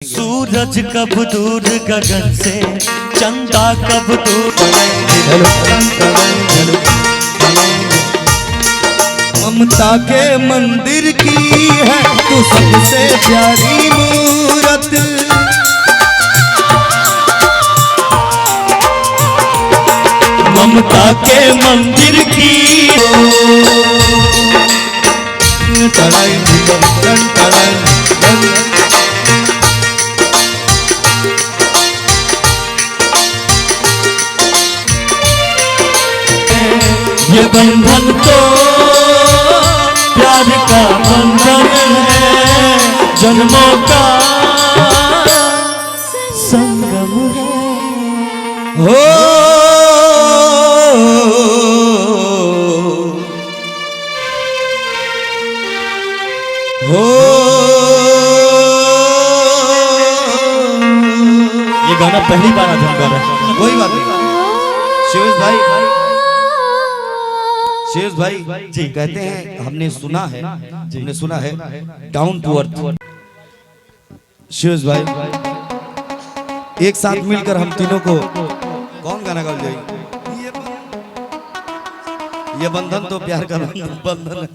सूरज कब दूर गगन से, चंदा कब दूर। ममता के मंदिर की है तू सबसे प्यारी मूरत। ममता के मंदिर की ये बंधन तो प्यार का बंधन है, जन्मों का संगम है। हो ये गाना पहली बार आज हम गा रहे हैं। कोई बात नहीं। शेष भाई जी कहते हैं हमने सुना है डाउन टू अर्थ। शेष भाई एक साथ मिलकर हम तीनों को कौन गाना गा जाएगी? ये बंधन तो प्यार का बंधन है।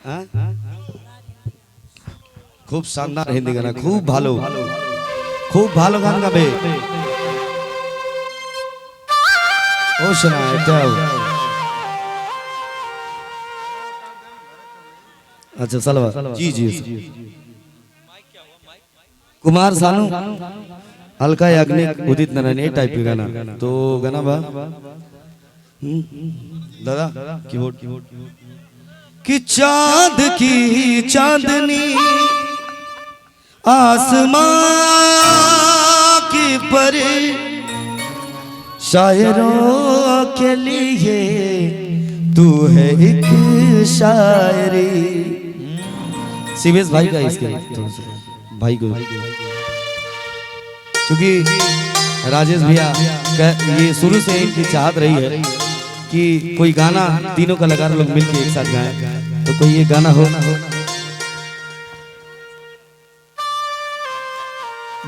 हाँ? खूब शानदार हिंदी गाना, खूब भालो गाना गाबे। ओ सुना जाओ। अच्छा सलवा जी कुमार सानू हल्का याग्निक उदित नारायण टाइप का गाना तो गाना बा दादा कीबोर्ड कि चांद की चांदनी आसमां की परी शायरों के लिए तू है एक शायरी। सीवेश भाई का इसके भाई को क्योंकि राजेश भैया ये शुरू से इनकी चाहत रही है कि कोई गाना तीनों कलाकार लोग मिलकर एक साथ गाएं, तो कोई ये गाना हो।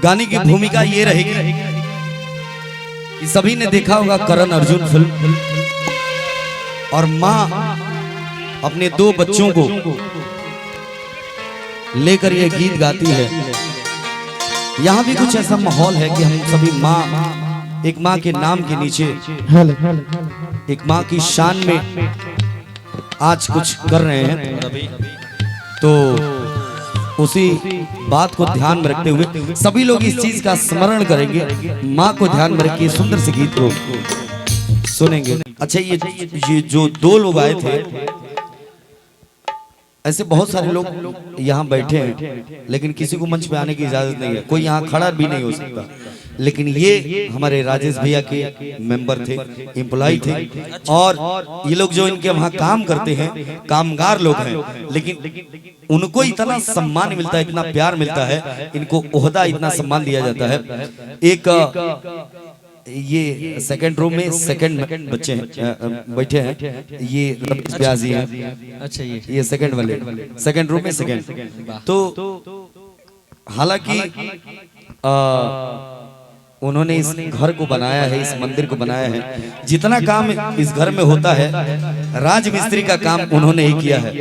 गाने की भूमिका ये रहेगी कि सभी ने देखा होगा करण अर्जुन फिल्म, और माँ अपने दो बच्चों को लेकर ये गीत गाती है। यहाँ भी कुछ ऐसा माहौल है कि हम सभी माँ, एक माँ के नाम के नीचे एक माँ की शान में आज कुछ कर रहे हैं, तो उसी बात को ध्यान में रखते हुए सभी लोग इस चीज का स्मरण करेंगे, माँ को ध्यान में रखिए, सुंदर से गीत को सुनेंगे। अच्छा ये जो दो लोग आए थे, ऐसे बहुत सारे लोग यहाँ बैठे हैं लेकिन किसी को मंच पे आने की इजाजत नहीं है, कोई यहाँ खड़ा भी नहीं हो सकता, लेकिन ये हमारे राजेश भैया के मेंबर थे, एम्प्लॉय थे, और ये लोग जो इनके वहाँ काम करते हैं कामगार लोग हैं, लेकिन उनको इतना सम्मान मिलता है, इतना प्यार मिलता है, इनको ओहदा इतना सम्मान दिया जाता है। एक ये सेकंड रो में सेकंड बच्चे बैठे हैं, ये रमेश व्यास जी हैं। अच्छा ये सेकंड वाले सेकंड रो में सेकंड। तो हालांकि उन्होंने इस घर को बनाया है, इस मंदिर को बनाया है, जितना काम इस घर में होता है राजमिस्त्री का काम उन्होंने ही किया है,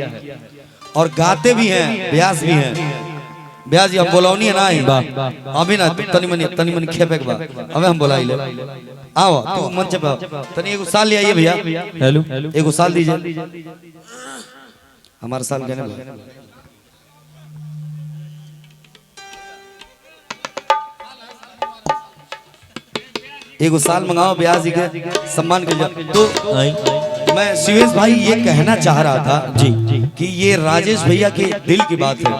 और गाते भी हैं, व्यास भी हैं। ब्याज जी हम बोलावनी है ना अभी ना तनी मनी खेपे के बाद हमें हम बोलाई ले आओ तू मंच पे तनी एगो साल ले आइए भैया। हेलो एगो साल दीजिए हमारा साल कहने भाई। एगो साल मंगाओ ब्याज जी के सम्मान के लिए। तो मैं शिवेश भाई ये कहना चाह रहा था जी कि ये राजेश भैया के दिल की बात है।